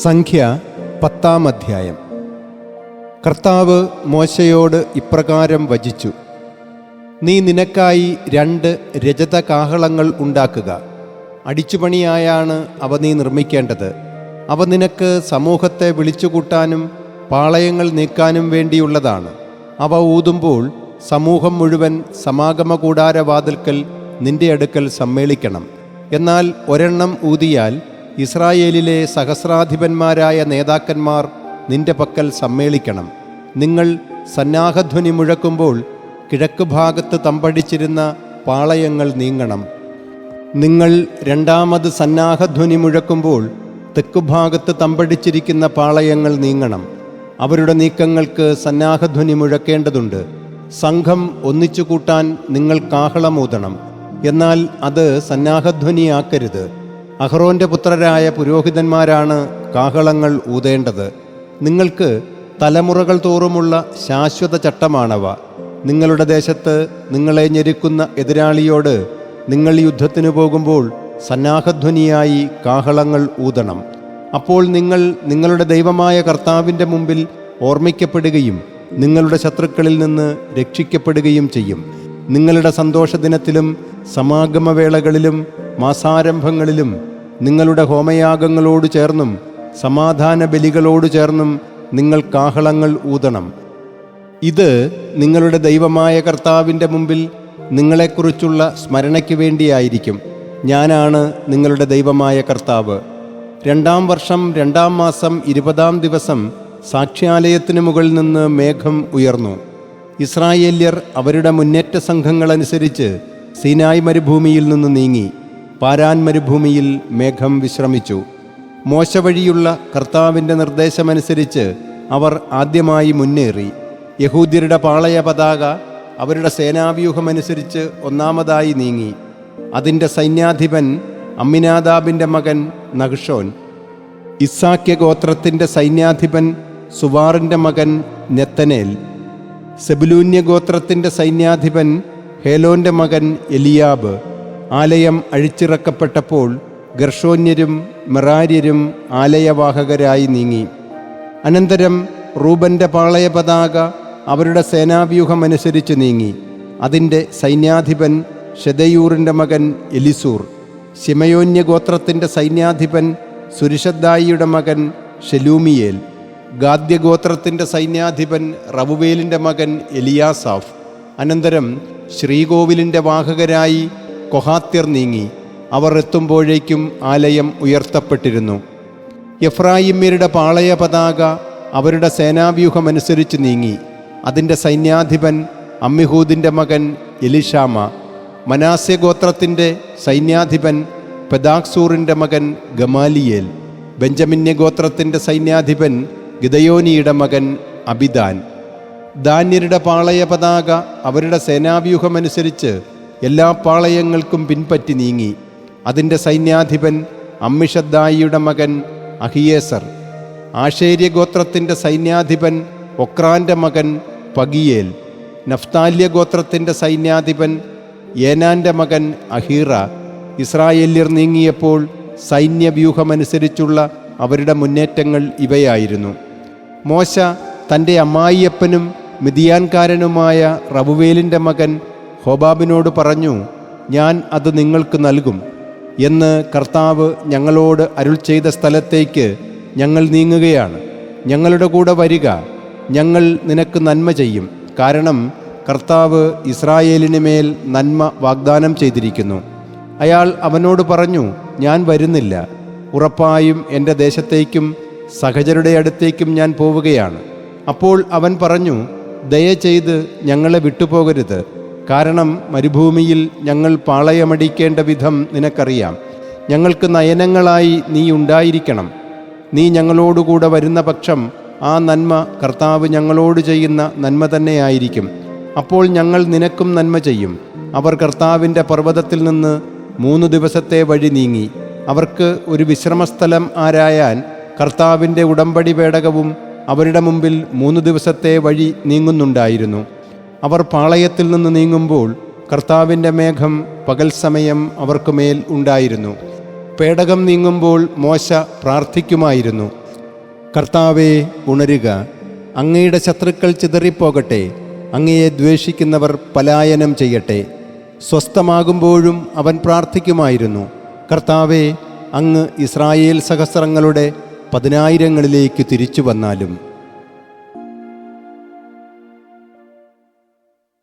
സംഖ്യ 10-ാം അധ്യായം. കർത്താവ് മോശയോട് ഇപ്രകാരം വചിച്ചു: നീ നിനക്കായി 2 രജത കാഹളങ്ങൾ ഉണ്ടാക്കുക. അടിച്ചുപണിയായാണ് അവ നീ നിർമ്മിക്കേണ്ടത്. അവ നിനക്ക് സമൂഹത്തെ വിളിച്ചുകൂട്ടാനും പാളയങ്ങൾ നീക്കാനും വേണ്ടിയുള്ളതാണ്. അവ ഊതുമ്പോൾ സമൂഹം മുഴുവൻ സമാഗമ കൂടാരവാതിൽക്കൽ നിന്റെ അടുക്കൽ സമ്മേളിക്കണം. എന്നാൽ ഒരെണ്ണം ഊതിയാൽ ഇസ്രായേലിലെ സഹസ്രാധിപന്മാരായ നേതാക്കന്മാർ നിന്റെ പക്കൽ സമ്മേളിക്കണം. നിങ്ങൾ സന്നാഹധ്വനി മുഴക്കുമ്പോൾ കിഴക്ക് ഭാഗത്ത് തമ്പടിച്ചിരുന്ന പാളയങ്ങൾ നീങ്ങണം. നിങ്ങൾ രണ്ടാമത് സന്നാഹധ്വനി മുഴക്കുമ്പോൾ തെക്കുഭാഗത്ത് തമ്പടിച്ചിരിക്കുന്ന പാളയങ്ങൾ നീങ്ങണം. അവരുടെ നീക്കങ്ങൾക്ക് സന്നാഹധ്വനി മുഴക്കേണ്ടതുണ്ട്. സംഘം ഒന്നിച്ചു കൂട്ടാൻ നിങ്ങൾ കാഹളമൂതണം. എന്നാൽ അത് സന്നാഹധ്വനിയാക്കരുത്. അഹ്റോന്റെ പുത്രരായ പുരോഹിതന്മാരാണ് കാഹളങ്ങൾ ഊതേണ്ടത്. നിങ്ങൾക്ക് തലമുറകൾ തോറുമുള്ള ശാശ്വത ചട്ടമാണവ. നിങ്ങളുടെ ദേശത്ത് നിങ്ങളെ ഞെരുക്കുന്ന എതിരാളിയോട് നിങ്ങൾ യുദ്ധത്തിന് പോകുമ്പോൾ സന്നാഹധ്വനിയായി കാഹളങ്ങൾ ഊതണം. അപ്പോൾ നിങ്ങൾ നിങ്ങളുടെ ദൈവമായ കർത്താവിൻ്റെ മുമ്പിൽ ഓർമ്മിക്കപ്പെടുകയും നിങ്ങളുടെ ശത്രുക്കളിൽ നിന്ന് രക്ഷിക്കപ്പെടുകയും ചെയ്യും. നിങ്ങളുടെ സന്തോഷദിനത്തിലും സമാഗമവേളകളിലും മാസാരംഭങ്ങളിലും നിങ്ങളുടെ ഹോമയാഗങ്ങളോട് ചേർന്നും സമാധാന ബലികളോട് ചേർന്നും നിങ്ങൾ കാഹളങ്ങൾ ഊതണം. ഇത് നിങ്ങളുടെ ദൈവമായ കർത്താവിൻ്റെ മുമ്പിൽ നിങ്ങളെക്കുറിച്ചുള്ള സ്മരണയ്ക്ക് വേണ്ടിയായിരിക്കും. ഞാനാണ് നിങ്ങളുടെ ദൈവമായ കർത്താവ്. 2-ാം വർഷം 2-ാം മാസം 20-ാം ദിവസം സാക്ഷ്യാലയത്തിന് മുകളിൽ നിന്ന് മേഘം ഉയർന്നു. ഇസ്രായേല്യർ അവരുടെ മുന്നേറ്റ സംഘങ്ങളനുസരിച്ച് സീനായ് മരുഭൂമിയിൽ നിന്ന് നീങ്ങി. പാരാൻ മരുഭൂമിയിൽ മേഘം വിശ്രമിച്ചു. മോശ വഴിയുള്ള കർത്താവിൻ്റെ നിർദ്ദേശമനുസരിച്ച് അവർ ആദ്യമായി മുന്നേറി. യഹൂദ്യരുടെ പാളയ പതാക അവരുടെ സേനാവ്യൂഹമനുസരിച്ച് ഒന്നാമതായി നീങ്ങി. അതിൻ്റെ സൈന്യാധിപൻ അമ്മിനാദാബിൻ്റെ മകൻ നഹ്ഷോൻ. ഇസ്സാക്യ ഗോത്രത്തിൻ്റെ സൈന്യാധിപൻ സുവാറിൻ്റെ മകൻ നെത്തനേൽ. സെബുലൂന്യ ഗോത്രത്തിൻ്റെ സൈന്യാധിപൻ ഹേലോൻ്റെ മകൻ എലിയാബ്. ആലയം അഴിച്ചിറക്കപ്പെട്ടപ്പോൾ ഗർഷോന്യരും മെറാര്യരും ആലയവാഹകരായി നീങ്ങി. അനന്തരം റൂബൻ്റെ പാളയ പതാക അവരുടെ സേനാവ്യൂഹമനുസരിച്ച് നീങ്ങി. അതിൻ്റെ സൈന്യാധിപൻ ഷെദയൂറിൻ്റെ മകൻ എലിസൂർ. ശിമയോന്യ ഗോത്രത്തിൻ്റെ സൈന്യാധിപൻ സുരിഷദ്ദായിയുടെ മകൻ ഷെലൂമിയേൽ. ഗാദ്യഗോത്രത്തിൻ്റെ സൈന്യാധിപൻ റവുവേലിൻ്റെ മകൻ എലിയാസാഫ്. അനന്തരം ശ്രീകോവിലിൻ്റെ വാഹകരായി കൊഹാത്യർ നീങ്ങി. അവർ എത്തുമ്പോഴേക്കും ആലയം ഉയർത്തപ്പെട്ടിരുന്നു. എഫ്രായിമ്യരുടെ പാളയ പതാക അവരുടെ സേനാവ്യൂഹമനുസരിച്ച് നീങ്ങി. അതിൻ്റെ സൈന്യാധിപൻ അമ്മിഹൂദിൻ്റെ മകൻ എലിഷാമ. മനാസ്യ ഗോത്രത്തിൻ്റെ സൈന്യാധിപൻ പെദാക്സൂറിൻ്റെ മകൻ ഗമാലിയേൽ. ബെഞ്ചമിന്യ ഗോത്രത്തിൻ്റെ സൈന്യാധിപൻ ഗിദയോനിയുടെ മകൻ അബിദാൻ. ദാന്യരുടെ പാളയ പതാക അവരുടെ സേനാവ്യൂഹമനുസരിച്ച് എല്ലാ പാളയങ്ങൾക്കും പിൻപറ്റി നീങ്ങി. അതിൻ്റെ സൈന്യാധിപൻ അമ്മിഷദ്ദായിയുടെ മകൻ അഹിയേസർ. ആഷേര്യ ഗോത്രത്തിൻ്റെ സൈന്യാധിപൻ ഒക്രാൻ്റെ മകൻ പഗിയേൽ. നഫ്താല്യ ഗോത്രത്തിൻ്റെ സൈന്യാധിപൻ ഏനാൻ്റെ മകൻ അഹീറ. ഇസ്രായേല്യർ നീങ്ങിയപ്പോൾ സൈന്യവ്യൂഹമനുസരിച്ചുള്ള അവരുടെ മുന്നേറ്റങ്ങൾ ഇവയായിരുന്നു. മോശ തൻ്റെ അമ്മായിയപ്പനും മിദിയാൻകാരനുമായ റവുവേലിൻ്റെ മകൻ ഹോബാബിനോട് പറഞ്ഞു: ഞാൻ അത് നിങ്ങൾക്ക് നൽകും എന്ന് കർത്താവ് ഞങ്ങളോട് അരുൾ ചെയ്ത സ്ഥലത്തേക്ക് ഞങ്ങൾ നീങ്ങുകയാണ്. ഞങ്ങളുടെ കൂടെ വരിക. ഞങ്ങൾ നിനക്ക് നന്മ ചെയ്യും. കാരണം കർത്താവ് ഇസ്രായേലിന് മേൽ നന്മ വാഗ്ദാനം ചെയ്തിരിക്കുന്നു. അയാൾ അവനോട് പറഞ്ഞു: ഞാൻ വരുന്നില്ല. ഉറപ്പായും എൻ്റെ ദേശത്തേക്കും സഹചരുടെ അടുത്തേക്കും ഞാൻ പോവുകയാണ്. അപ്പോൾ അവൻ പറഞ്ഞു: ദയചെയ്ത് ഞങ്ങളെ വിട്ടുപോകരുത്. കാരണം മരുഭൂമിയിൽ ഞങ്ങൾ പാളയമടിക്കേണ്ട വിധം നിനക്കറിയാം. ഞങ്ങൾക്ക് നയനങ്ങളായി നീ ഉണ്ടായിരിക്കണം. നീ ഞങ്ങളോടുകൂടെ വരുന്ന പക്ഷം ആ നന്മ കർത്താവ് ഞങ്ങളോട് ചെയ്യുന്ന നന്മ തന്നെയായിരിക്കും. അപ്പോൾ ഞങ്ങൾ നിനക്കും നന്മ ചെയ്യും. അവർ കർത്താവിൻ്റെ പർവ്വതത്തിൽ നിന്ന് 3 ദിവസത്തെ വഴി നീങ്ങി. അവർക്ക് ഒരു വിശ്രമസ്ഥലം ആരായാൻ കർത്താവിൻ്റെ ഉടമ്പടി പേടകവും അവരുടെ മുമ്പിൽ 3 ദിവസത്തെ വഴി നീങ്ങുന്നുണ്ടായിരുന്നു. അവർ പാളയത്തിൽ നിന്ന് നീങ്ങുമ്പോൾ കർത്താവിൻ്റെ മേഘം പകൽ സമയം അവർക്കുമേൽ ഉണ്ടായിരുന്നു. പേടകം നീങ്ങുമ്പോൾ മോശ പ്രാർത്ഥിക്കുമായിരുന്നു. കർത്താവേ, ഉണരുക. അങ്ങയുടെ ശത്രുക്കൾ ചിതറിപ്പോകട്ടെ. അങ്ങയെ ദ്വേഷിക്കുന്നവർ പലായനം ചെയ്യട്ടെ. സ്വസ്ഥമാകുമ്പോഴും അവൻ പ്രാർത്ഥിക്കുമായിരുന്നു. കർത്താവേ, അങ്ങ് ഇസ്രായേൽ സഹസ്രങ്ങളുടെ 10,000ങ്ങളിലേക്ക് തിരിച്ചു വന്നാലും.